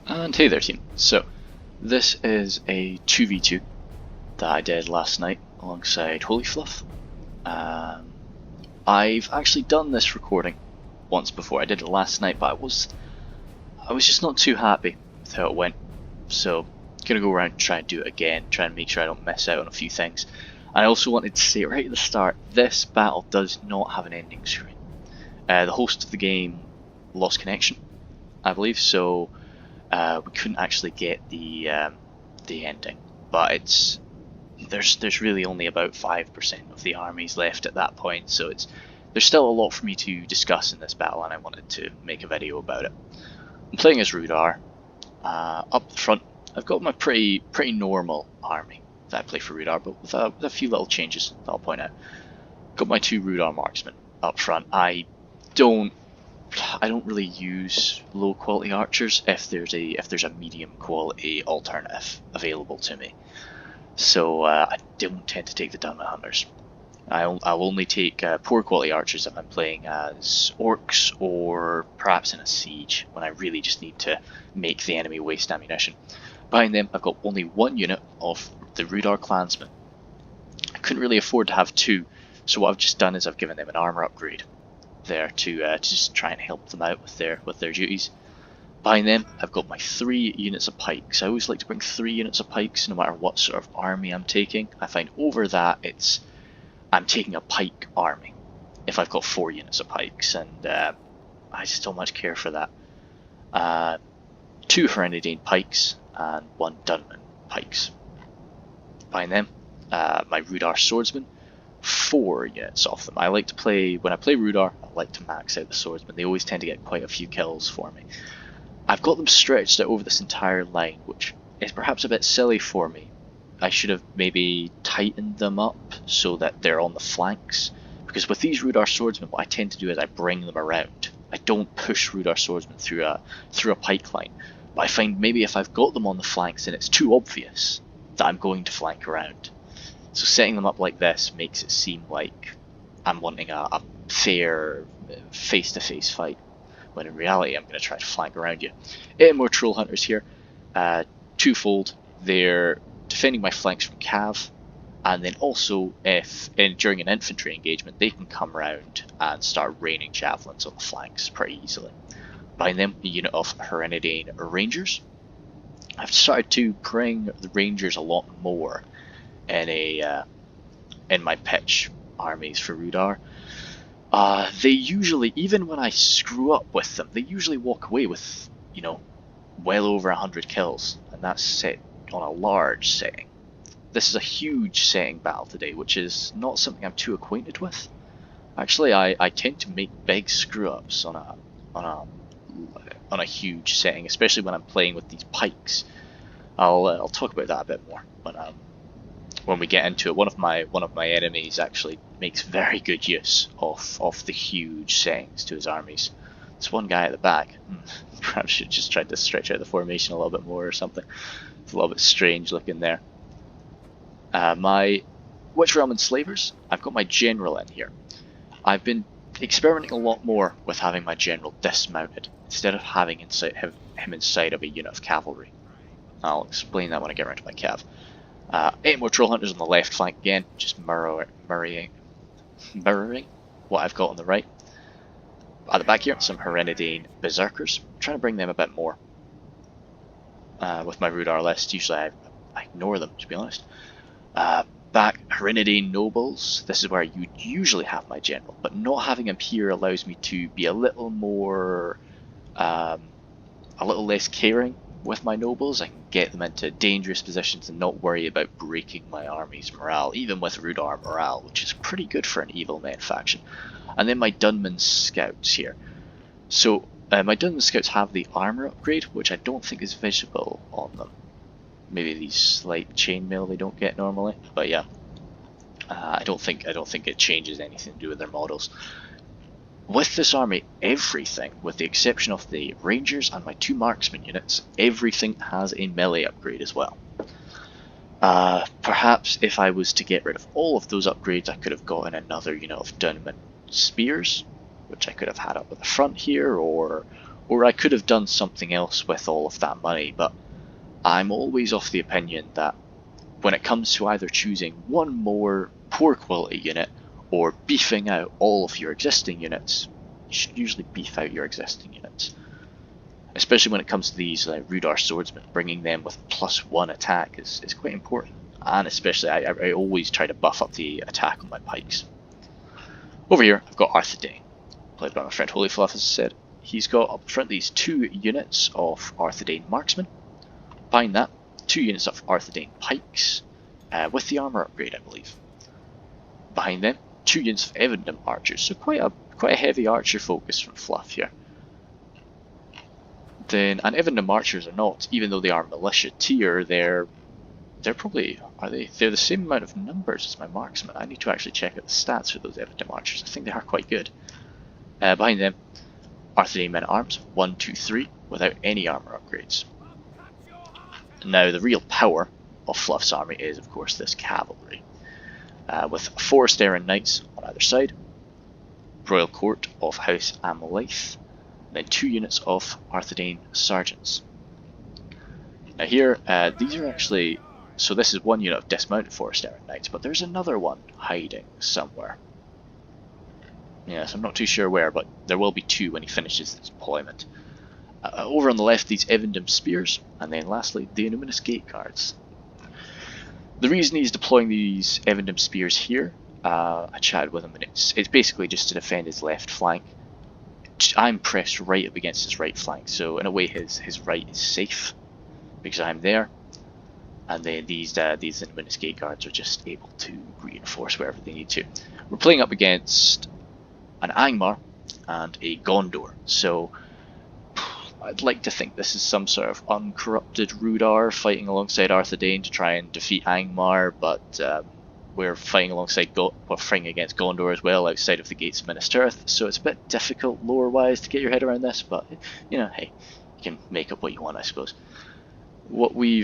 And hey there team, so this is a 2v2 that I did last night alongside Holyfluff. I've actually done this recording once before. I did it last night, but I was just not too happy with how it went, so gonna go around and try and do it again, try and make sure I don't miss out on a few things. And I also wanted to say right at the start, this battle does not have an ending screen. The host of the game lost connection, I believe, so we couldn't actually get the ending, but there's really only about 5% of the armies left at that point, so there's still a lot for me to discuss in this battle, and I wanted to make a video about it. I'm playing as Rudar. Up the front, I've got my pretty normal army that I play for Rudar, but with a few little changes that I'll point out. Got my 2 Rudar marksmen up front. I don't really use low quality archers if there's a medium quality alternative available to me. So I don't tend to take the Dunman Hunters. I'll only take poor quality archers if I'm playing as orcs or perhaps in a siege when I really just need to make the enemy waste ammunition. Behind them I've got only 1 unit of the Rudar clansmen. I couldn't really afford to have 2, so what I've just done is I've given them an armor upgrade there to just try and help them out with their duties. Behind them I've got my 3 units of pikes. I always like to bring 3 units of pikes no matter what sort of army I'm taking. I find over that I'm taking a pike army if I've got 4 units of pikes, and I just don't much care for that. 2 Herenidane pikes and 1 Dunman pikes. Behind them my Rudar swordsmen, 4 units of them. When I play Rudar, I like to max out the swordsmen. They always tend to get quite a few kills for me. I've got them stretched out over this entire line, which is perhaps a bit silly for me. I should have maybe tightened them up so that they're on the flanks, because with these Rudar swordsmen what I tend to do is I bring them around. I don't push Rudar swordsmen through a pike line, but I find maybe if I've got them on the flanks then it's too obvious that I'm going to flank around. So setting them up like this makes it seem like I'm wanting a fair face-to-face fight, when in reality I'm going to try to flank around you. 8 more Troll Hunters here, twofold. They're defending my flanks from cav, and then also during an infantry engagement they can come around and start raining javelins on the flanks pretty easily. Behind them a unit of Herenidane Rangers. I've started to bring the Rangers a lot more in my pitch armies for Rudar. They usually, even when I screw up with them, they usually walk away with, well over 100 kills, and that's set on a large setting. This is a huge setting battle today, which is not something I'm too acquainted with. Actually, I tend to make big screw ups on a huge setting, especially when I'm playing with these pikes. I'll talk about that a bit more when we get into it. One of my enemies actually makes very good use of the huge settings to his armies. There's one guy at the back. Perhaps should just try to stretch out the formation a little bit more or something. It's a little bit strange looking there. My Witch Realm Enslavers, I've got my general in here. I've been experimenting a lot more with having my general dismounted instead of having him inside of a unit of cavalry. I'll explain that when I get around to my cav. 8 more Troll Hunters on the left flank again, just mirroring what I've got on the right. At the back here, some Herenidane Berserkers. I'm trying to bring them a bit more. With my Rudar list, usually I ignore them, to be honest. Back, Herenidane Nobles. This is where you'd usually have my general, but not having him here allows me to be a little more, a little less caring with my nobles. I can get them into dangerous positions and not worry about breaking my army's morale, even with Rudar morale, which is pretty good for an evil men faction. And then my Dunman Scouts here. So my Dunman Scouts have the armor upgrade, which I don't think is visible on them. Maybe these slight chainmail they don't get normally, but yeah, I don't think it changes anything to do with their models. With this army, everything, with the exception of the Rangers and my 2 Marksman units, everything has a melee upgrade as well. Perhaps if I was to get rid of all of those upgrades, I could have gotten another unit of Dunman Spears, which I could have had up at the front here, or Or I could have done something else with all of that money, but I'm always of the opinion that when it comes to either choosing one more poor quality unit or beefing out all of your existing units, you should usually beef out your existing units. Especially when it comes to these Rudar swordsmen, bringing them with +1 attack is quite important. And especially I always try to buff up the attack on my pikes. Over here I've got Arthedain, played by my friend Holyfluff, as I said. He's got up front these 2 units of Arthedain marksmen. Behind that, 2 units of Arthedain pikes, with the armor upgrade, I believe. Behind them, 2 units of Evendom archers, so quite a heavy archer focus from Fluff here. Then, and Evendom archers are not, even though they are militia tier, they're probably, they're the same amount of numbers as my marksmen. I need to actually check out the stats for those Evendom archers. I think they are quite good. Behind them, Arthedain men at arms, 1, 2, 3, without any armor upgrades. Now, the real power of Fluff's army is, of course, this cavalry, with 4 Sterran knights on either side, Royal Court of House Amlaith, and then 2 units of Arthedain sergeants. Now here, these are actually, so this is 1 unit of dismounted 4 Sterran knights, but there's another one hiding somewhere. Yes, I'm not too sure where, but there will be 2 when he finishes his deployment. Over on the left, these Evendom spears, and then lastly, the Illuminous gate guards. The reason he's deploying these Evendom spears here, I chatted with him, and it's basically just to defend his left flank. I'm pressed right up against his right flank, so in a way his right is safe, because I'm there. And then these Illuminous gate guards are just able to reinforce wherever they need to. We're playing up against an Angmar and a Gondor, so I'd like to think this is some sort of uncorrupted Rudar fighting alongside Arthedain to try and defeat Angmar, but we're fighting alongside we're fighting against Gondor as well outside of the gates of Minas Tirith, so it's a bit difficult lore-wise to get your head around this, but you know, hey, you can make up what you want, I suppose. What we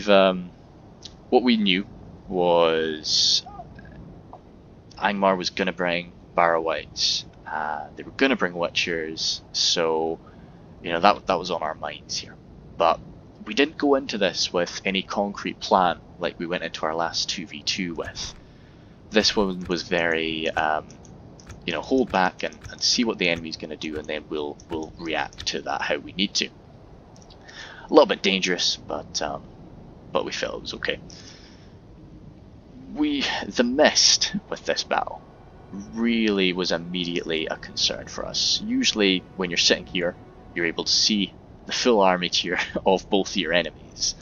knew was Angmar was going to bring Barrow-wights, they were going to bring Witchers, so you know, that was on our minds here. But we didn't go into this with any concrete plan like we went into our last 2v2 with. This one was very, you know, hold back and see what the enemy's going to do, and then we'll react to that how we need to. A little bit dangerous, but we felt it was okay. The mist with this battle really was immediately a concern for us. Usually when you're sitting here, you're able to see the full army tier of both your enemies,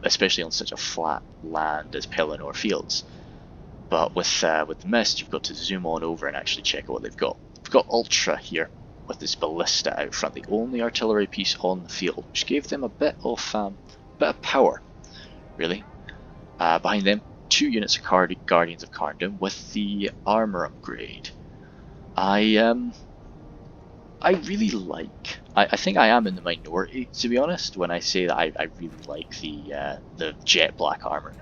especially on such a flat land as Pelennor Fields. But with the mist, you've got to zoom on over and actually check out what they've got. We've got Ultra here with this ballista out front, the only artillery piece on the field, which gave them a bit of power, really. Behind them, 2 units of Guardians of Carndom with the armor upgrade. I really like. I think I am in the minority, to be honest, when I say that I really like the jet black armor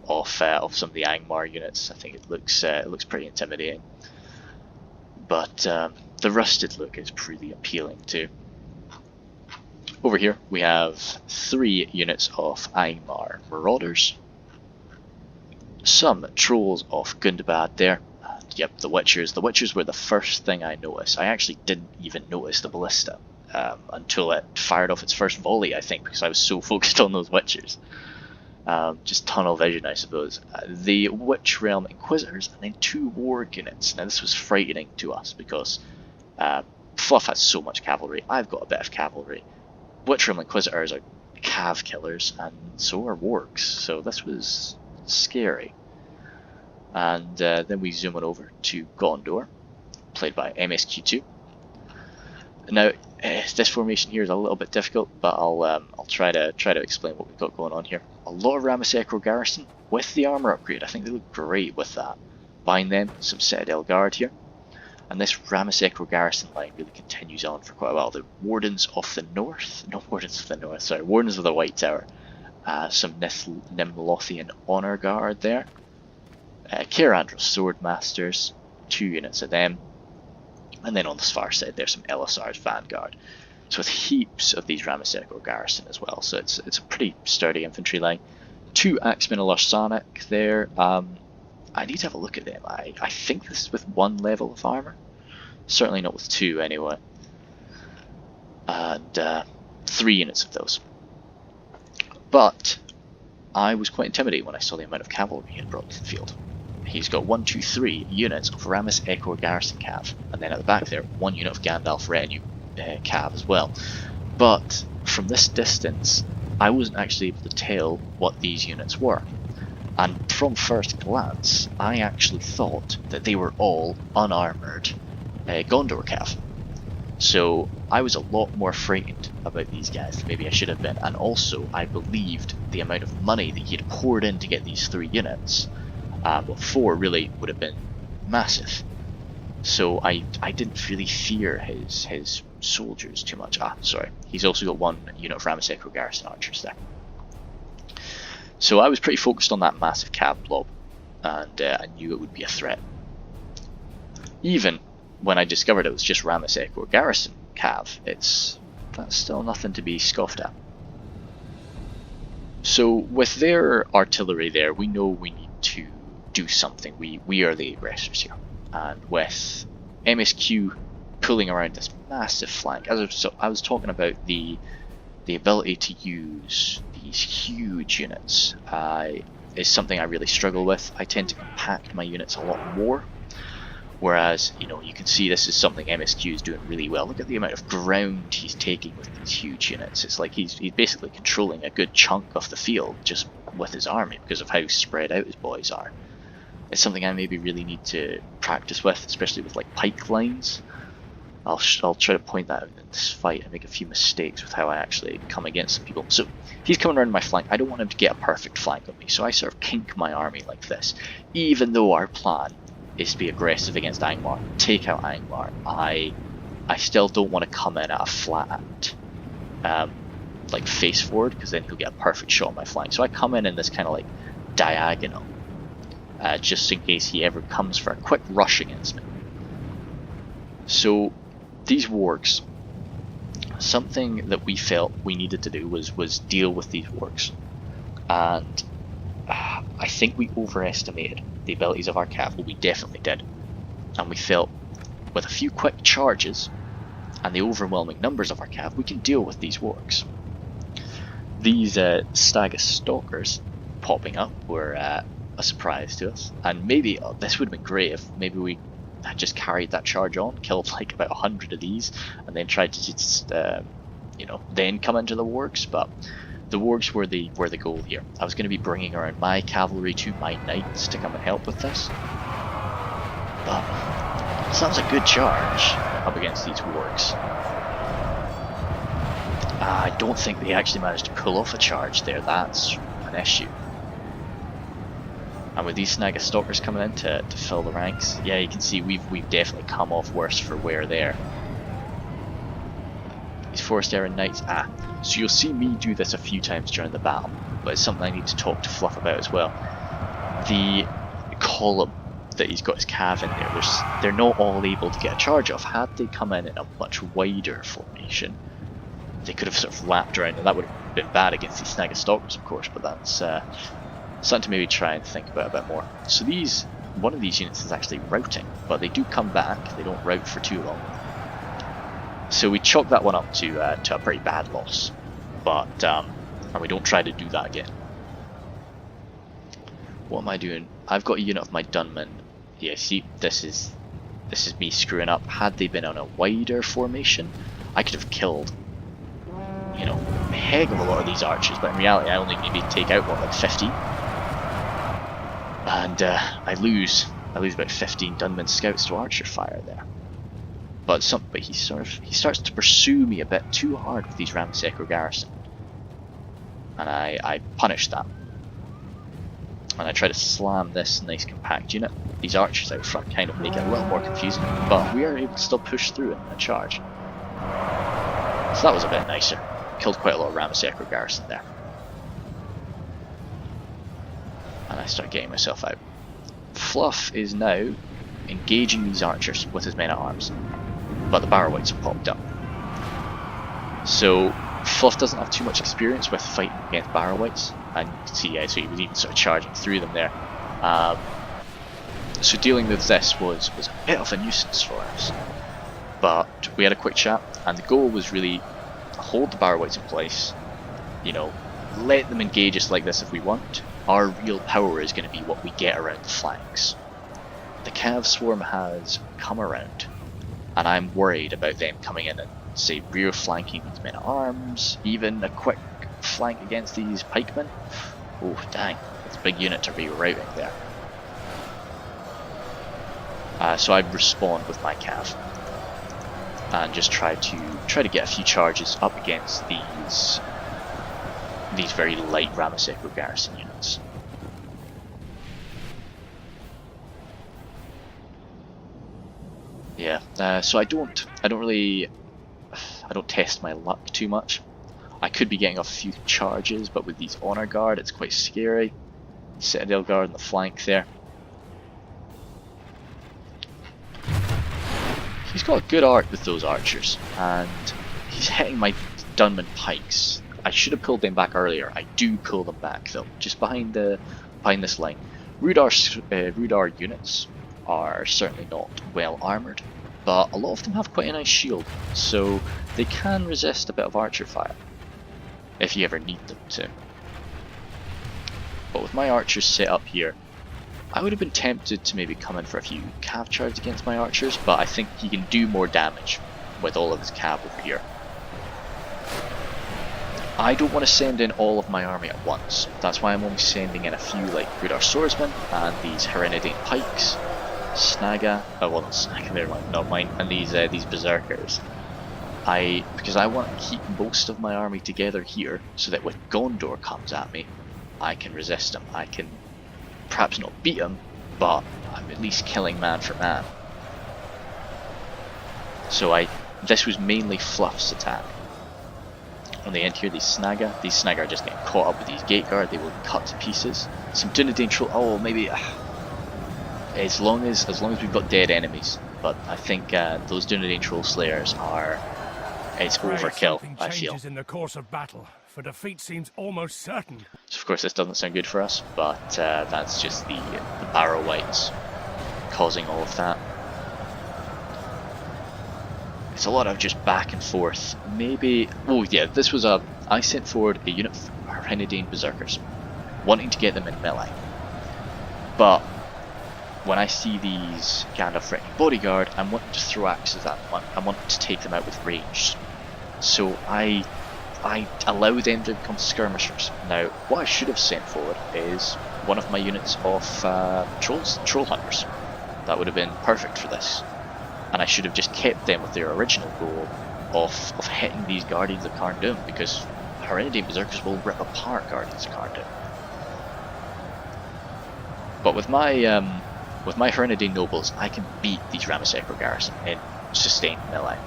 of some of the Angmar units. I think it looks pretty intimidating. But the rusted look is pretty appealing too. Over here we have 3 units of Angmar Marauders, some Trolls of Gundabad there. Yep, the Witchers. The Witchers were the first thing I noticed. I actually didn't even notice the ballista until it fired off its first volley, I think, because I was so focused on those Witchers. Just tunnel vision, I suppose. The Witch Realm Inquisitors, and then 2 Warg units. Now this was frightening to us because Fluff has so much cavalry. I've got a bit of cavalry. Witch Realm Inquisitors are cav killers, and so are Wargs. So this was scary. And then we zoom on over to Gondor, played by MSQ2. Now, this formation here is a little bit difficult, but I'll try to explain what we've got going on here. A lot of Ramesecro Garrison with the armor upgrade. I think they look great with that. Behind them, some Citadel Guard here. And this Ramesecro Garrison line really continues on for quite a while. The Wardens of the North, not Wardens of the North, sorry, Wardens of the White Tower. Some Nimlothian Honor Guard there. Kirandros Swordmasters, 2 units of them, and then on the far side there's some Elisar's Vanguard. So with heaps of these Ramesek garrison as well, so it's a pretty sturdy infantry line. 2 Axemen Sonic there. I need to have a look at them. I think this is with 1 level of armor. Certainly not with 2 anyway. And 3 units of those. But I was quite intimidated when I saw the amount of cavalry he had brought to the field. He's got 1, 2, 3 units of Ramis Ekor Garrison Cav, and then at the back there, 1 unit of Gandalf Retinue Cav as well. But from this distance, I wasn't actually able to tell what these units were. And from first glance, I actually thought that they were all unarmoured Gondor Cav. So I was a lot more frightened about these guys than maybe I should have been, and also I believed the amount of money that he had poured in to get these 3 units, well 4 really would have been massive. So I didn't really fear his soldiers too much. Sorry, he's also got 1 unit of Ramesek Garrison archers there. So I was pretty focused on that massive cav blob, and I knew it would be a threat. Even when I discovered it was just Ramesek or Garrison Cav, that's still nothing to be scoffed at. So with their artillery there, we know we need to do something. We are the aggressors here. And with MSQ pulling around this massive flank, as I was talking about the ability to use these huge units is something I really struggle with. I tend to compact my units a lot more. Whereas, you can see this is something MSQ is doing really well. Look at the amount of ground he's taking with these huge units. It's like he's basically controlling a good chunk of the field just with his army because of how spread out his boys are. It's something I maybe really need to practice with, especially with like pike lines. I'll try to point that out in this fight and make a few mistakes with how I actually come against some people. So he's coming around my flank. I don't want him to get a perfect flank on me, so I sort of kink my army like this. Even though our plan is to be aggressive against Angmar, take out Angmar, I still don't want to come in at a flat, like face forward, because then he'll get a perfect shot on my flank. So I come in this kind of like diagonal, just in case he ever comes for a quick rush against me. So these wargs, something that we felt we needed to do was deal with these wargs, and I think we overestimated the abilities of our cav. Well, we definitely did, and we felt with a few quick charges and the overwhelming numbers of our cav, we can deal with these wargs. These Stag Stalkers popping up were a surprise to us, and maybe this would have been great if maybe we had just carried that charge on, killed like about 100 of these, and then tried to just then come into the wargs. But the wargs were the goal here. I was going to be bringing around my cavalry to my knights to come and help with this, but so that was a good charge up against these wargs. I don't think they actually managed to pull off a charge there. That's an issue. And with these Snag Stalkers coming in to fill the ranks, yeah, you can see we've definitely come off worse for wear there. These Forest Aaron Knights, so you'll see me do this a few times during the battle, but it's something I need to talk to Fluff about as well. The column that he's got his cav in there, they're not all able to get a charge off. Had they come in a much wider formation, they could have sort of lapped around, and that would have been bad against these Snag Stalkers, of course, but that's something to maybe try and think about a bit more. So one of these units is actually routing, but they do come back, they don't rout for too long. So we chalk that one up to a pretty bad loss, but and we don't try to do that again. What am I doing? I've got a unit of my Dunmen. Yeah, see, this is me screwing up. Had they been on a wider formation, I could have killed, a heck of a lot of these archers, but in reality I only maybe take out like 15. And I lose about 15 Dunman scouts to archer fire there. But he starts to pursue me a bit too hard with these Ramesek garrison, and I punish that. And I try to slam this nice compact unit. These archers out front kind of make it a little more confusing, but we are able to still push through in a charge. So that was a bit nicer. Killed quite a lot of Ramesek garrison there. And I start getting myself out. Fluff is now engaging these archers with his men at arms, but the Barrow Whites have popped up. So Fluff doesn't have too much experience with fighting against barrow wights, and you can see, yeah, so he was even sort of charging through them there. So dealing with this was a bit of a nuisance for us. But we had a quick chat, and the goal was really hold the barrow wights in place, you know, let them engage us like this if we want. Our real power is going to be what we get around the flanks. The Cav Swarm has come around, and I'm worried about them coming in and, say, rear flanking these men at arms, even a quick flank against these pikemen. Oh, dang, that's a big unit to be routing there. So I respond with my Cav and just try to get a few charges up against these very light Ramoseko garrison units. Yeah, so I don't test my luck too much. I could be getting off a few charges, but with these honor guard, it's quite scary. Citadel guard on the flank there. He's got a good arc with those archers, and he's hitting my Dunman pikes. I should have pulled them back earlier. I do pull them back though, just behind this line. Rudar units are certainly not well armoured, but a lot of them have quite a nice shield, so they can resist a bit of archer fire if you ever need them to. But with my archers set up here, I would have been tempted to maybe come in for a few cav charges against my archers, but I think he can do more damage with all of his cav over here. I don't want to send in all of my army at once. That's why I'm only sending in a few like Rudar swordsmen and these Herenidane pikes, Snaga, well not Snaga, they're not mine, and these berserkers. Because I want to keep most of my army together here, so that when Gondor comes at me, I can resist him. I can perhaps not beat him, but I'm at least killing man for man. So this was mainly Fluff's attack. On the end here, these Snaga are just getting caught up with these gate guard. They will be cut to pieces. Some Dunedain troll. Oh, maybe as long as we've got dead enemies. But I think those Dunedain troll slayers are. It's overkill, I feel. In the course of battle, for defeat seems almost certain. So of course this doesn't sound good for us, but that's just the barrow wights causing all of that. It's a lot of just back and forth. Maybe. Oh yeah, this was I sent forward a unit of Herenidane berserkers, wanting to get them in melee. But when I see these Gandalf threatening bodyguard, I'm wanting to throw axes at them. I'm wanting to take them out with ranged. So I allow them to become skirmishers. Now, what I should have sent forward is one of my units of troll hunters. That would have been perfect for this. And I should have just kept them with their original goal of hitting these Guardians of Carn Dûm, because Herenidane berserkers will rip apart Guardians of Carn Dûm. But with my Herenidane nobles, I can beat these Ramoseko garrison in sustained melee.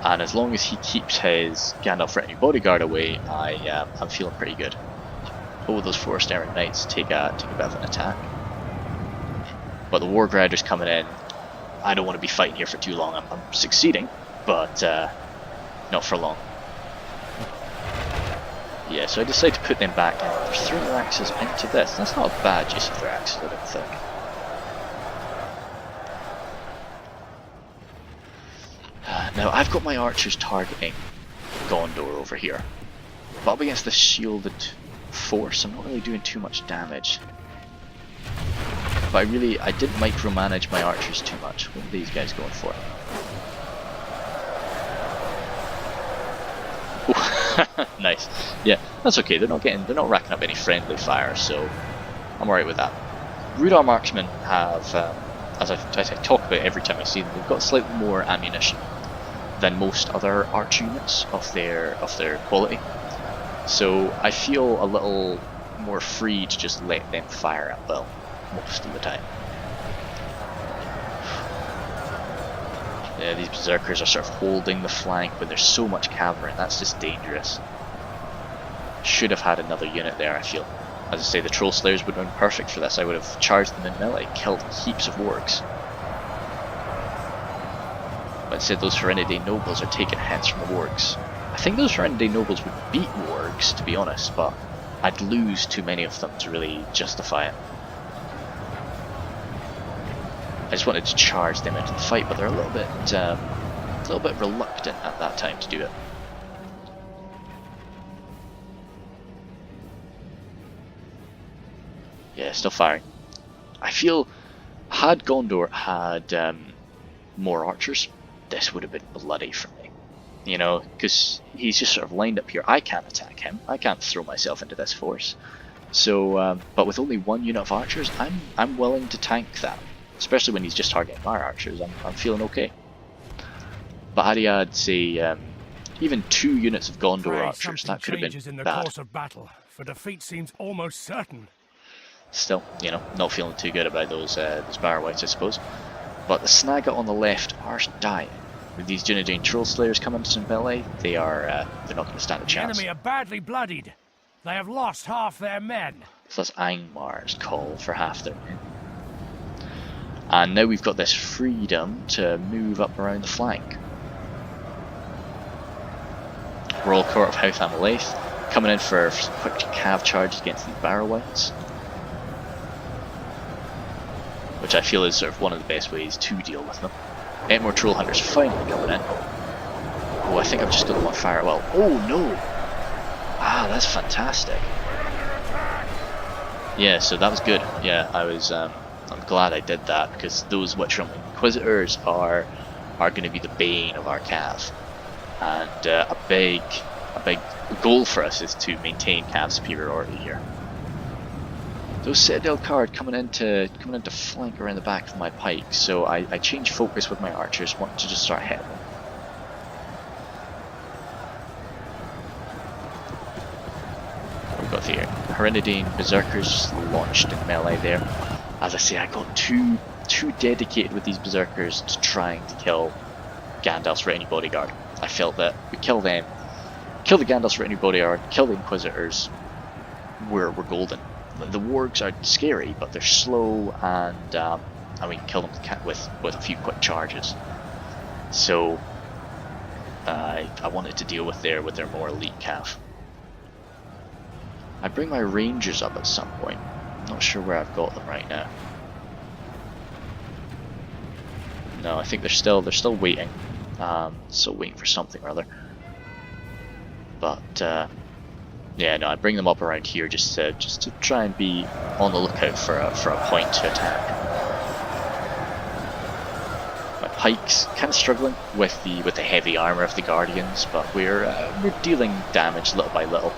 And as long as he keeps his Gandalf threatening bodyguard away, I'm feeling pretty good. Oh, those Forest Errant Knights take a bit of an attack. But the Warg Riders coming in, I don't want to be fighting here for too long. I'm succeeding, but not for long. Yeah, so I decided to put them back and they're throwing their axes into this. That's not a bad use of their axes, I don't think. Now, I've got my archers targeting Gondor over here. But up against this shielded force, I'm not really doing too much damage. But I didn't micromanage my archers too much. What are these guys going for? Nice. Yeah, that's okay. They're not racking up any friendly fire, so I'm alright with that. Rudar marksmen have, as I talk about every time I see them, they've got slightly more ammunition than most other arch units of their quality. So I feel a little more free to just let them fire at will most of the time. Yeah, these berserkers are sort of holding the flank when there's so much cavalry, and that's just dangerous. Should have had another unit there, I feel. As I say, the Troll Slayers would have been perfect for this. I would have charged them in melee, killed heaps of wargs. But instead those Serenity Nobles are taking hits from the wargs. I think those Serenity Nobles would beat wargs, to be honest, but I'd lose too many of them to really justify it. I just wanted to charge them into the fight, but they're a little bit reluctant at that time to do it. Yeah, still firing. I feel, had Gondor had more archers, this would have been bloody for me. You know, because he's just sort of lined up here. I can't attack him. I can't throw myself into this force. So, but with only one unit of archers, I'm willing to tank that. Especially when he's just targeting our archers, I'm feeling okay. But had he had, say, even 2 units of Gondor archers, that could have been in the bad. course of battle, for defeat seems almost certain. Still, you know, not feeling too good about those Barrow-wights, I suppose. But the Snagga on the left are dying. With these Dunedain Troll Slayers coming to Belay, they're not going to stand a chance. The enemy are badly bloodied. They have lost half their men. So that's Angmar's call for half their men. And now we've got this freedom to move up around the flank. Royal Court of Howth Amalaith coming in for some quick cav charges against these Barrow-wights, which I feel is sort of one of the best ways to deal with them. 8 more Troll Hunters finally coming in. Oh, I think I've just got them on fire. Well, oh no! Ah, that's fantastic. Yeah, so that was good. Yeah, I'm glad I did that, because those Witcher Inquisitors are going to be the bane of our cav. And a big goal for us is to maintain cav superiority here. Those Citadel card coming in to flank around the back of my pikes, so I changed focus with my archers, want to just start hitting them. We've got the Herenidine Berserkers launched in melee there. As I say, I got too dedicated with these Berserkers to trying to kill Gandalf's retinue bodyguard. I felt that we kill them, kill the Gandalf's retinue bodyguard, kill the Inquisitors, we're golden. The wargs are scary, but they're slow, and we can kill them with a few quick charges. So I wanted to deal with their more elite cav. I bring my Rangers up at some point. I'm not sure where I've got them right now. No, I think they're still waiting. Still waiting for something or other. But yeah, no, I bring them up around here just to try and be on the lookout for a point to attack. My pikes kind of struggling with the heavy armor of the Guardians, but we're dealing damage little by little,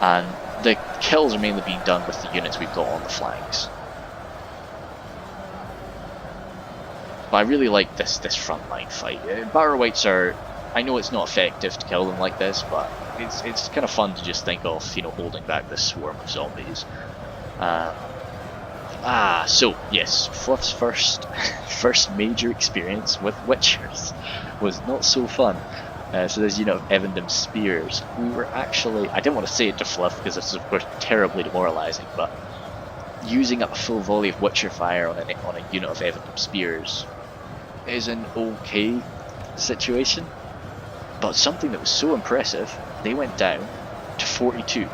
and the kills are mainly being done with the units we've got on the flanks. But I really like this frontline fight. Barrow-wights are, I know it's not effective to kill them like this, but it's kind of fun to just think of, you know, holding back this swarm of zombies. So yes, Fluff's first major experience with Witchers was not so fun. So there's, you know, Evandom Spears. We were actually, I didn't want to say it to Fluff because this is of course terribly demoralizing, but using up a full volley of Witcher fire on a unit of Evandom Spears is an okay situation. But something that was so impressive, they went down to 42.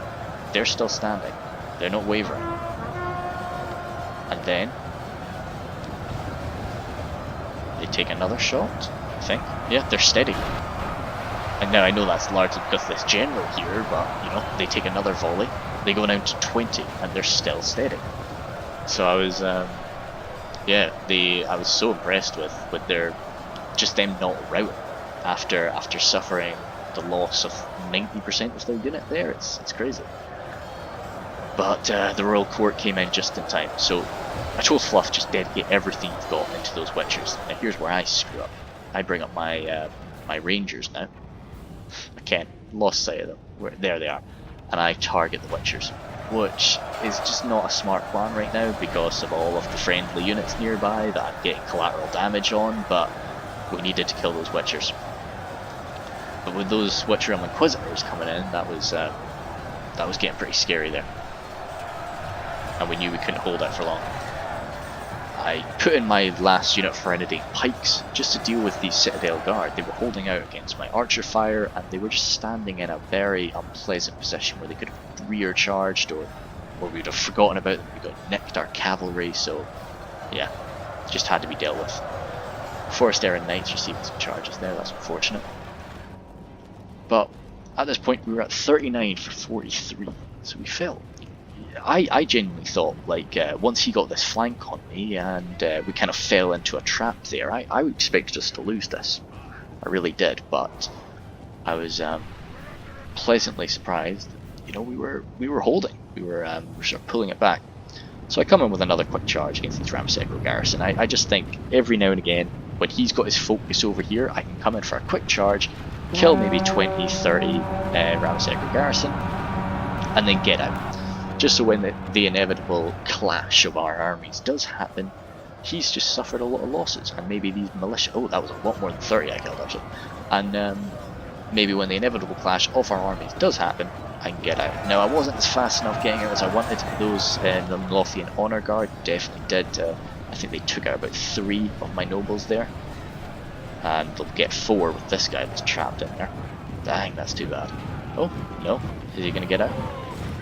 They're still standing. They're not wavering. And then they take another shot, I think. Yeah, they're steady. And now I know that's largely because of this general here, but you know, they take another volley. They go down to 20 and they're still steady. So I was I was so impressed with their, just them not routing after suffering the loss of 90% of their unit there. It's crazy. But the Royal Court came in just in time, so I told Fluff just dedicate everything you've got into those Witchers. Now here's where I screw up. I bring up my my Rangers now. Again, lost sight of them. There they are. And I target the Witchers, which is just not a smart plan right now because of all of the friendly units nearby that I'm getting collateral damage on, but we needed to kill those Witchers. But with those Witcher and Inquisitors coming in, that was getting pretty scary there. And we knew we couldn't hold out for long. I put in my last unit of Renegade Pikes just to deal with the Citadel Guard. They were holding out against my archer fire, and they were just standing in a very unpleasant position where they could have rear charged, or we would have forgotten about them. We got nicked our cavalry, so yeah, just had to be dealt with. Forest Aaron Knights receiving some charges there, that's unfortunate. But at this point we were at 39 for 43, so we fell. I genuinely thought, like, once he got this flank on me and we kind of fell into a trap there, I expected us to lose this. I really did, but I was pleasantly surprised. You know, we were holding, we were sort of pulling it back. So I come in with another quick charge against this Ramsegro garrison. I just think every now and again, when he's got his focus over here, I can come in for a quick charge, kill maybe 20, 30 Ramsegro garrison, and then get out. Just so when the inevitable clash of our armies does happen, he's just suffered a lot of losses, and maybe these militia... Oh, that was a lot more than 30 I killed, actually. And maybe when the inevitable clash of our armies does happen, I can get out. Now, I wasn't as fast enough getting out as I wanted. Those the Lothian Honour Guard definitely did. I think they took out about 3 of my nobles there. And they'll get 4 with this guy that's trapped in there. Dang, that's too bad. Oh, no. Is he going to get out?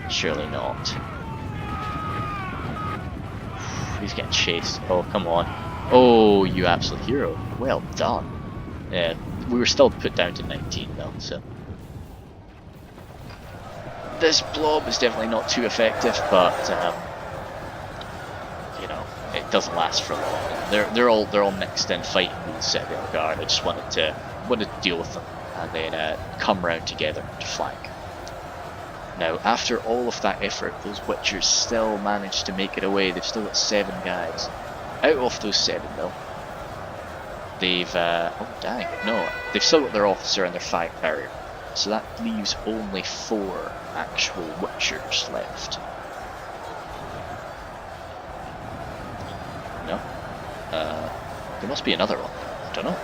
Surely not. He's getting chased. Oh, come on. Oh, you absolute hero. Well done. Yeah, we were still put down to 19 though, so... This blob is definitely not too effective, but you know, it doesn't last for long. They're all mixed in fighting the Citadel Guard. I just wanted to deal with them and then come round together to flank. Now, after all of that effort, those Witchers still managed to make it away. They've still got 7 guys. Out of those 7 though, they've oh dang, no, they've still got their officer and their fire barrier. So that leaves only 4 actual Witchers left. No? There must be another one. I don't know.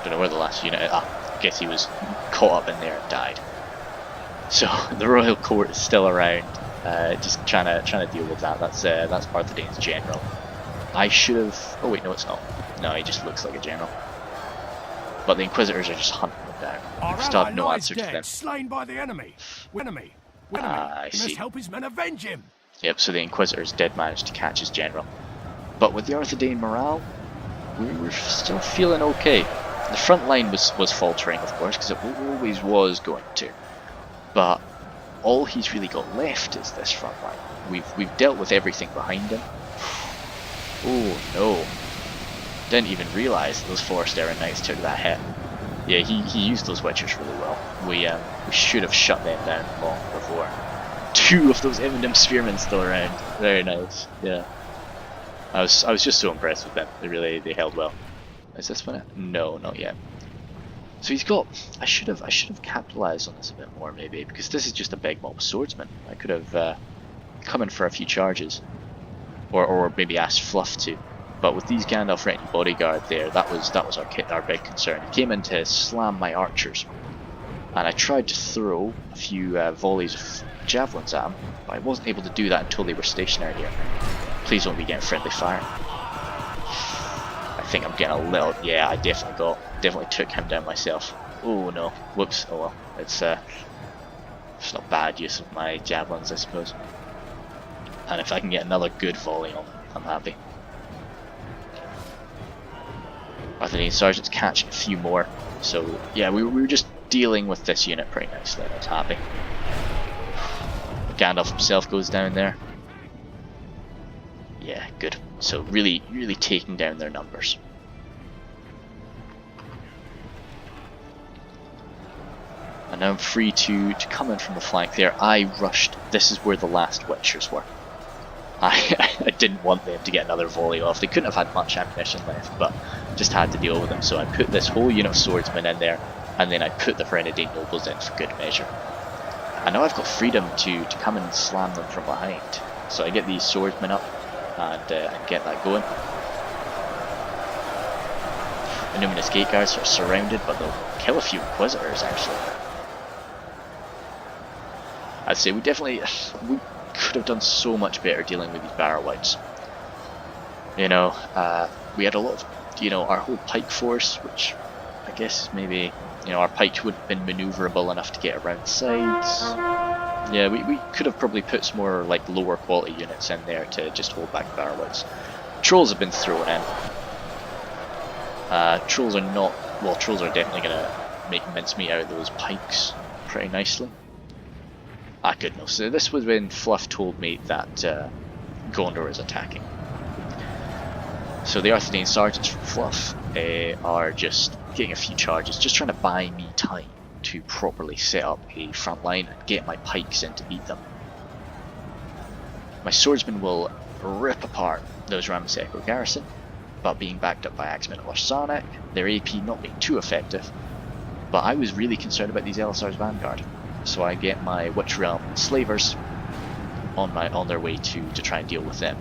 Don't know where the last unit is. Ah, I guess he was caught up in there and died. So the Royal Court is still around, just trying to deal with that. That's Arthedain's general. I should have... Oh wait, no it's not. No, he just looks like a general. But the Inquisitors are just hunting them down. We still have no answer to them. Slain by the enemy. I He see. must help his men avenge him. Yep, so the Inquisitors did manage to catch his general. But with the Arthedain morale, we were still feeling okay. The front line was faltering, of course, because it always was going to. But all he's really got left is this front line. We've dealt with everything behind him. Oh no. Didn't even realise those Forest Aaron Knights took that hit. Yeah, he used those Witchers really well. We should have shut them down long before. 2 of those Eminem Spearmen still around. Very nice. Yeah. I was just so impressed with them. They held well. Is this one it? No, not yet. So he's got... I should have capitalised on this a bit more maybe, because this is just a big mob of swordsmen. I could have come in for a few charges. Or maybe asked Fluff to. But with these Gandalf Retinue bodyguard there, that was our big concern. He came in to slam my archers, and I tried to throw a few volleys of javelins at him, but I wasn't able to do that until they were stationary here. Please don't be getting friendly fire. I think I'm getting a little... Yeah, I definitely took him down myself. Oh no, whoops. Oh well, it's not bad use of my javelins, I suppose. And if I can get another good volley on, I'm happy. Arthedain Sergeant's catching a few more, so yeah, we were just dealing with this unit pretty nicely. I was happy. Gandalf himself goes down there. Yeah, good. So really taking down their numbers. And now I'm free to come in from the flank there. I rushed. This is where the last Witchers were. I didn't want them to get another volley off. They couldn't have had much ammunition left, but just had to deal with them. So I put this whole unit of swordsmen in there, and then I put the Renegade nobles in for good measure. And now I've got freedom to come and slam them from behind. So I get these swordsmen up and get that going. The Numinous Gate Guards are surrounded, but they'll kill a few Inquisitors actually. I'd say we could have done so much better dealing with these Barrow Whites. You know, we had a lot of, you know, our whole pike force, which I guess maybe, you know, our pike would have been manoeuvrable enough to get around the sides. Yeah, we could have probably put some more like lower quality units in there to just hold back barrowits. Trolls have been thrown in. Trolls are not, well, trolls are definitely going to make mincemeat out of those pikes pretty nicely. Ah, good no. So this was when Fluff told me that Gondor is attacking. So the Arthedain sergeants from Fluff are just getting a few charges, just trying to buy me time to properly set up a front line and get my pikes in to beat them. My swordsmen will rip apart those Ramseko garrison, but being backed up by Axemen of Arsanic, their AP not being too effective. But I was really concerned about these Elisar's vanguard, so I get my Witch Realm slavers on their way to try and deal with them.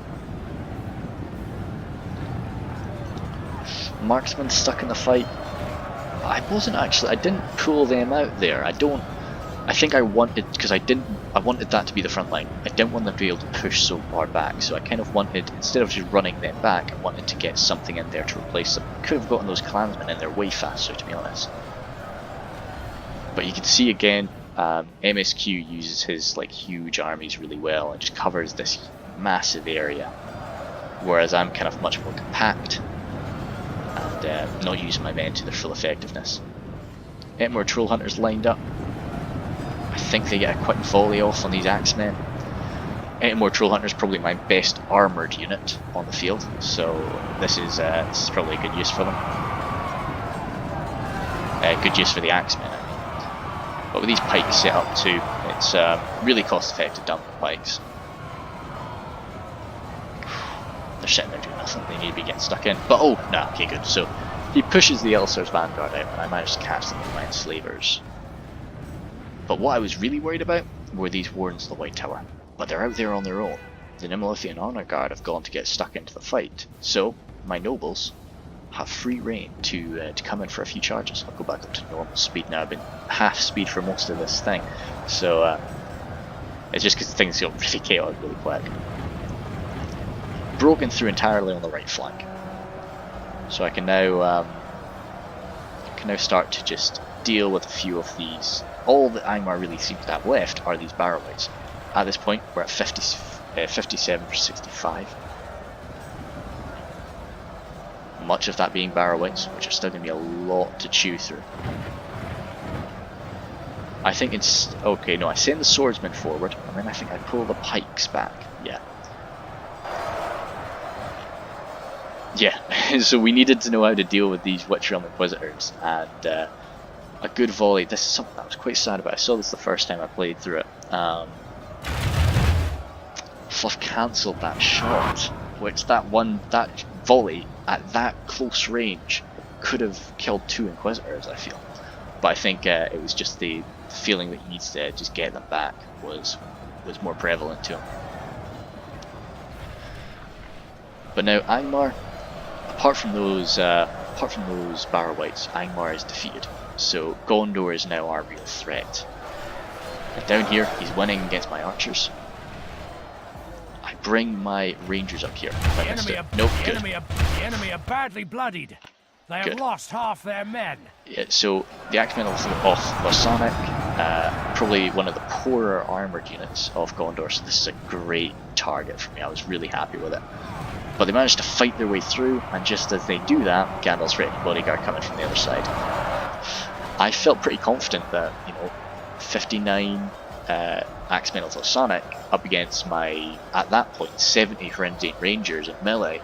Marksmen stuck in the fight. I didn't pull them out there. I think I wanted, because I wanted that to be the front line. I didn't want them to be able to push so far back, so I kind of wanted, instead of just running them back, I wanted to get something in there to replace them. Could have gotten those clansmen in there way faster, to be honest. But you can see again, MSQ uses his like huge armies really well and just covers this massive area, whereas I'm kind of much more compact and not using my men to their full effectiveness. 8 more troll hunters lined up. I think they get a quick volley off on these axemen. 8 more troll hunters, probably my best armoured unit on the field, so this is probably a good use for them. Good use for the axemen. But with these pikes set up too, it's really cost effective dumping pikes. They're sitting there doing nothing, they need to be getting stuck in. But oh, no, okay, good. So he pushes the Elisar's vanguard out, and I managed to catch them with my enslavers. But what I was really worried about were these wardens of the White Tower. But they're out there on their own. The Nimilithian Honor Guard have gone to get stuck into the fight, so my nobles have free reign to come in for a few charges. I'll go back up to normal speed now. I've been half speed for most of this thing, so it's just because things got really chaotic really quick. Broken through entirely on the right flank, so I can now start to just deal with a few of these. All that Angmar really seems to have left are these barrow-wights. At this point, we're at 57 for 65. Much of that being barrow-wights, which are still going to be a lot to chew through. I think it's... okay, no, I send the swordsmen forward, and then I think I pull the pikes back. Yeah. Yeah, so we needed to know how to deal with these Witch Realm Inquisitors, and a good volley. This is something I was quite sad about. I saw this the first time I played through it. Fluff cancelled that shot, which that volley at that close range could have killed 2 Inquisitors, I feel. But I think it was just the feeling that he needs to just get them back was more prevalent to him. But now Angmar, apart from those barrow-wights, Angmar is defeated. So Gondor is now our real threat. And down here, he's winning against my archers. I bring my rangers up here. The enemy are badly bloodied. They have lost half their men. Yeah, so the Axemen of Arsanic, probably one of the poorer armoured units of Gondor, so this is a great target for me. I was really happy with it. But they managed to fight their way through, and just as they do that, Gandalf's retinue bodyguard coming from the other side. I felt pretty confident that, you know, 59 Axemen of Arsanic up against my, at that point, 70 Horendian Rangers in melee.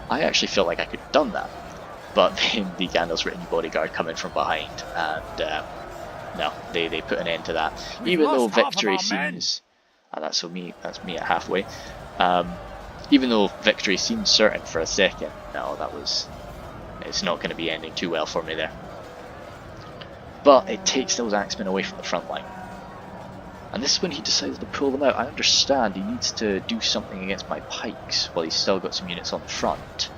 I actually felt like I could have done that. But then the Gandalf's retinue bodyguard come in from behind, and no, they put an end to that. Even though victory seems, that's me at halfway. Even though victory seemed certain for a second, no, it's not going to be ending too well for me there. But it takes those Axemen away from the front line. And this is when he decides to pull them out. I understand he needs to do something against my pikes while he's still got some units on the front.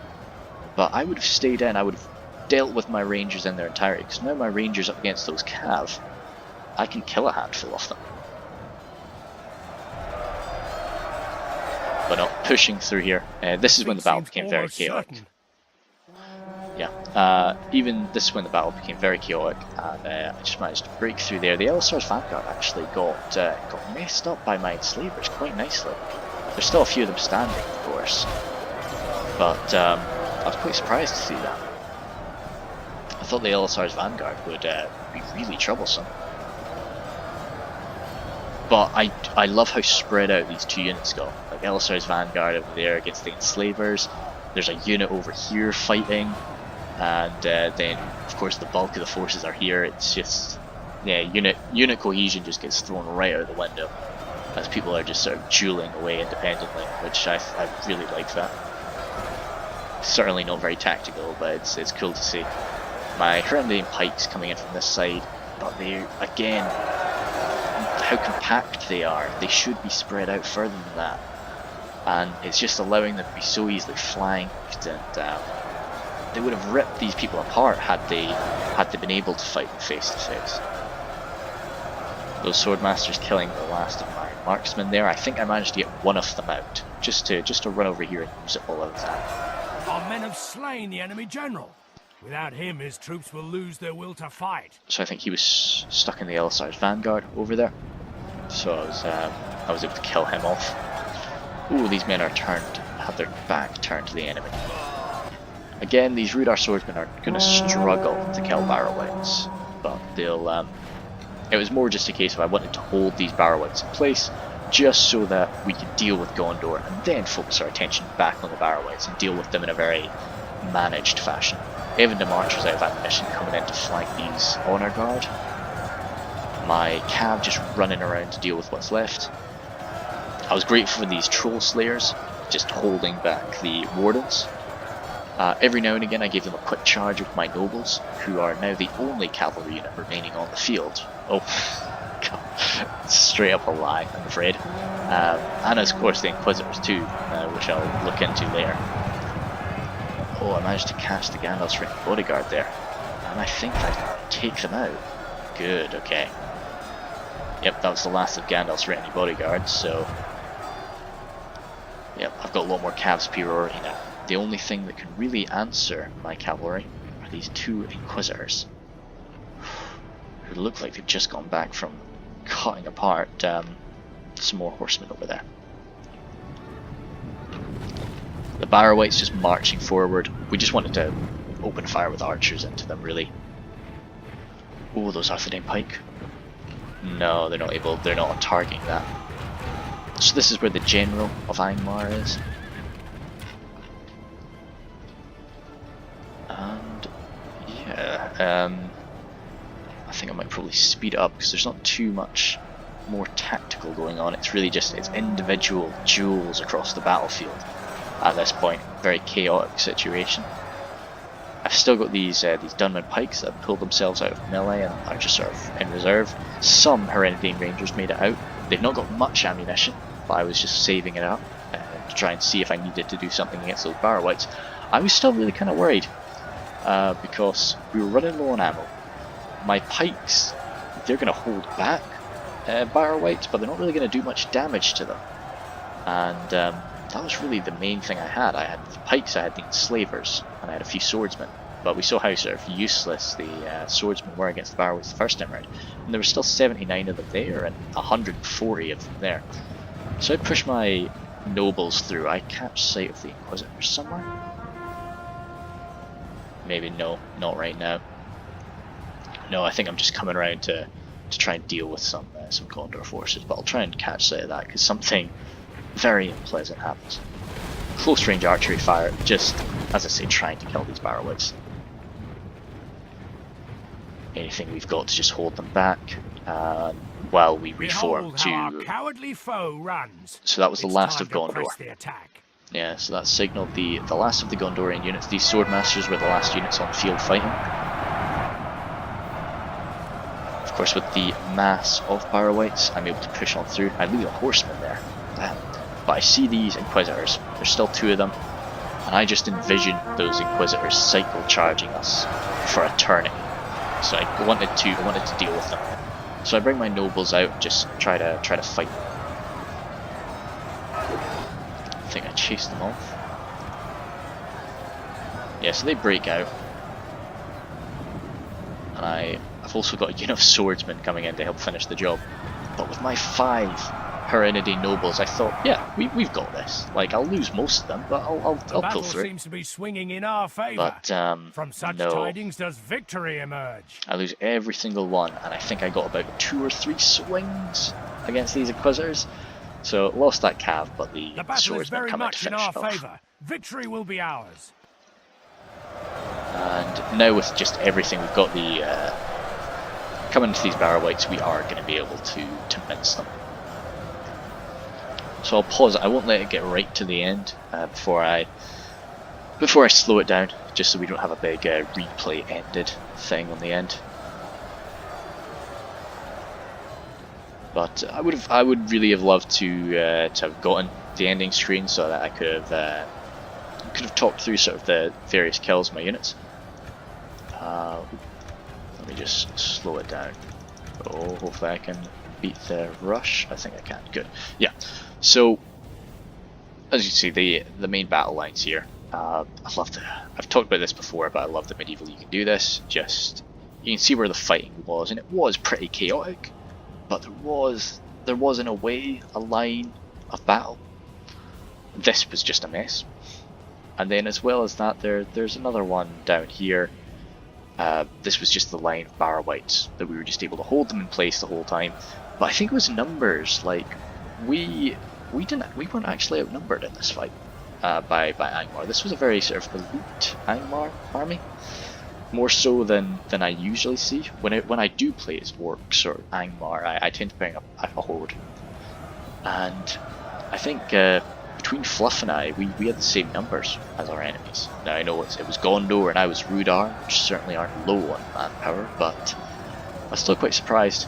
But I would have stayed in, I would have dealt with my rangers in their entirety, because now my rangers up against those cav, I can kill a handful of them. but not pushing through here. This is when the battle became very chaotic. Yeah, even this is when the battle became very chaotic, and I just managed to break through there. The Elisar's Vanguard actually got messed up by my enslavers quite nicely. There's still a few of them standing, of course, but I was quite surprised to see that. I thought the Elisar's Vanguard would be really troublesome. But I love how spread out these two units go. Like Elisar's Vanguard over there against the enslavers. There's a unit over here fighting. And then, of course, the bulk of the forces are here. It's just, yeah, unit cohesion just gets thrown right out of the window as people are just sort of dueling away independently, which I really like that. Certainly not very tactical, but it's cool to see. My Herendian pikes coming in from this side, but they, again, how compact they are. They should be spread out further than that, and it's just allowing them to be so easily flanked, and they would have ripped these people apart had they been able to fight them face to face. Those swordmasters killing the last of my marksmen there. I think I managed to get one of them out, just to run over here and use it all out of that. Our men have slain the enemy general. Without him, his troops will lose their will to fight. So I think he was stuck in the Elisar's Vanguard over there. So I was able to kill him off. Ooh, these men are have their back turned to the enemy. Again, these Rudar swordsmen are going to struggle to kill Barrow-wights, but they'll. It was more just a case of I wanted to hold these Barrow-wights in place, just so that we could deal with Gondor and then focus our attention back on the Barrow-wights and deal with them in a very managed fashion. Evan de March was out of ammunition coming in to flank these Honor Guard. My Cav just running around to deal with what's left. I was grateful for these Troll Slayers, just holding back the Wardens. Every now and again I gave them a quick charge with my Nobles, who are now the only cavalry unit remaining on the field. Oh, God. Straight up a lie, I'm afraid. And of course the Inquisitors too, which I'll look into later. Oh, I managed to catch the Gandalf's written bodyguard there, and I think I take them out. Good, okay. Yep, that was the last of Gandalf's written bodyguards, so... Yep, I've got a lot more Cav superiority now. The only thing that can really answer my cavalry are these two Inquisitors, who look like they've just gone back from cutting apart some more horsemen over there. The Barrow-wights just marching forward. We just wanted to open fire with archers into them, really. Oh, those Arthedain pike. No, they're not able. They're not targeting that. So this is where the general of Angmar is. And yeah, I think I might probably speed it up because there's not too much more tactical going on. It's really just it's individual duels across the battlefield. At this point, very chaotic situation. I've still got these Dunman pikes that have pulled themselves out of melee and are just sort of in reserve. Some Herendian Rangers made it out. They've not got much ammunition, but I was just saving it up to try and see if I needed to do something against those Barrow-wights. I was still really kind of worried because we were running low on ammo. My pikes, they're going to hold back Barrow-wights, but they're not really going to do much damage to them. And that was really the main thing I had. I had the pikes, I had the enslavers, and I had a few swordsmen. But we saw how sort of useless the swordsmen were against the Barrow-wights the first time around. And there were still 79 of them there and 140 of them there. So I pushed my nobles through. I catch sight of the Inquisitors somewhere. Maybe no, not right now. No, I think I'm just coming around to try and deal with some Gondor forces. But I'll try and catch sight of that because something very unpleasant happens. Close range archery fire, just as I say, trying to kill these Barrow-wights. Anything we've got to just hold them back while we reform to. Our cowardly foe runs. So that was the last of Gondor. The attack. Yeah, so that signaled the last of the Gondorian units. These swordmasters were the last units on field fighting. Of course, with the mass of Barrow-wights, I'm able to push on through. I leave a horseman there. Damn. But I see these Inquisitors. There's still two of them, and I just envision those Inquisitors cycle charging us for eternity. So I wanted to deal with them. So I bring my nobles out and just try to fight them. chase them off. Yeah, so they break out. And I've also got a unit of swordsmen coming in to help finish the job. But with my 5 Heredity nobles, I thought, yeah, we've got this. Like, I'll lose most of them, but I'll pull battle through. Seems to be swinging in our favor. But from such no. tidings does victory emerge. I lose every single one, and I think I got about 2 or 3 swings against these Inquisitors. So lost that cav, but the battle is very come in to much in finish our it off. favor. Victory will be ours. And now with just everything, we've got the coming into these barrow whites, we are going to be able to mince them. So I'll pause it. I won't let it get right to the end before I slow it down, just so we don't have a big replay ended thing on the end. But I would really have loved to have gotten the ending screen so that I could have talked through sort of the various kills of my units. Let me just slow it down. Oh, hopefully I can beat the rush. I think I can. Good. Yeah. So as you see, the main battle lines here. I love I've talked about this before, but I love that medieval you can do this. Just you can see where the fighting was, and it was pretty chaotic. But there was in a way a line of battle. This was just a mess. And then as well as that, there's another one down here. This was just the line of barrow whites that we were just able to hold them in place the whole time. But I think it was numbers. Like we weren't actually outnumbered in this fight by Angmar. This was a very sort of elite Angmar army. More so than I usually see. When I do play as orcs or Angmar, I tend to bring up a horde. And I think between Fluff and I, we had the same numbers as our enemies. Now I know it was Gondor and I was Rudar, which certainly aren't low on manpower, but I was still quite surprised.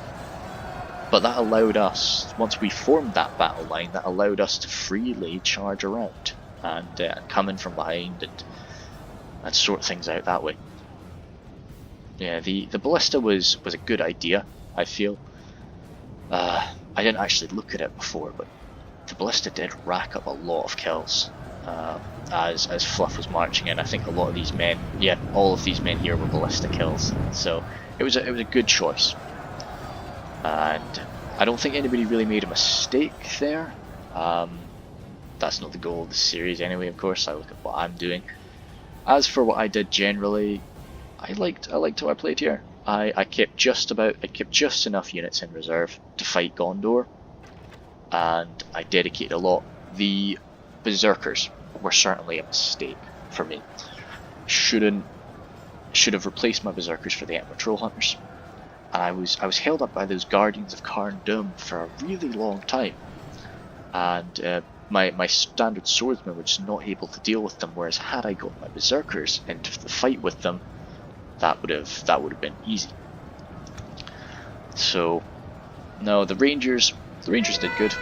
But that allowed us, once we formed that battle line, that allowed us to freely charge around and come in from behind and sort things out that way. Yeah, the ballista was a good idea, I feel. I didn't actually look at it before, but the ballista did rack up a lot of kills as Fluff was marching in. I think a lot of these men, yeah, all of these men here were ballista kills, so it was a good choice. And I don't think anybody really made a mistake there. That's not the goal of the series anyway, of course. I look at what I'm doing. As for what I did generally, I liked how I played here. I kept just enough units in reserve to fight Gondor, and I dedicated a lot. The berserkers were certainly a mistake for me. Should have replaced my berserkers for the Emperor Troll Hunters, and I was held up by those Guardians of Carn Dûm for a really long time, and my standard swordsman was not able to deal with them. Whereas had I got my berserkers into the fight with them, that would have been easy. So no, the Rangers did good.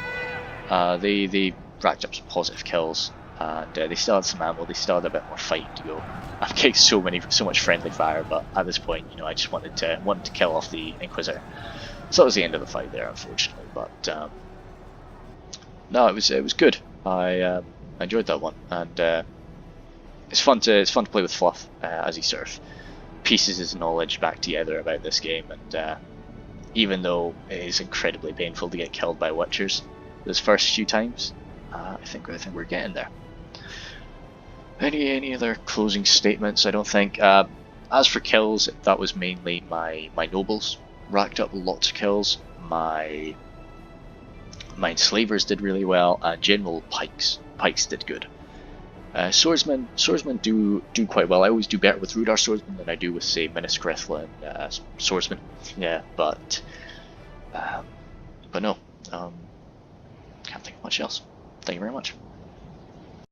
They racked up some positive kills, and they still had some ammo. They still had a bit more fighting to go. I'm getting so much friendly fire, but at this point, I just wanted to kill off the Inquisitor. So that was the end of the fight there, unfortunately. But no, it was good. I enjoyed that one, and it's fun to play with Fluff as he sort of pieces his knowledge back together about this game. And even though it is incredibly painful to get killed by Witchers those first few times, I think we're getting there. Any other closing statements? I don't think. As for kills, that was mainly my nobles racked up lots of kills. My enslavers did really well, and general pikes did good. Swordsmen do quite well. I always do better with Rudar swordsmen than I do with, say, Minas Grethla and swordsmen. Yeah, but no, can't think of much else. Thank you very much.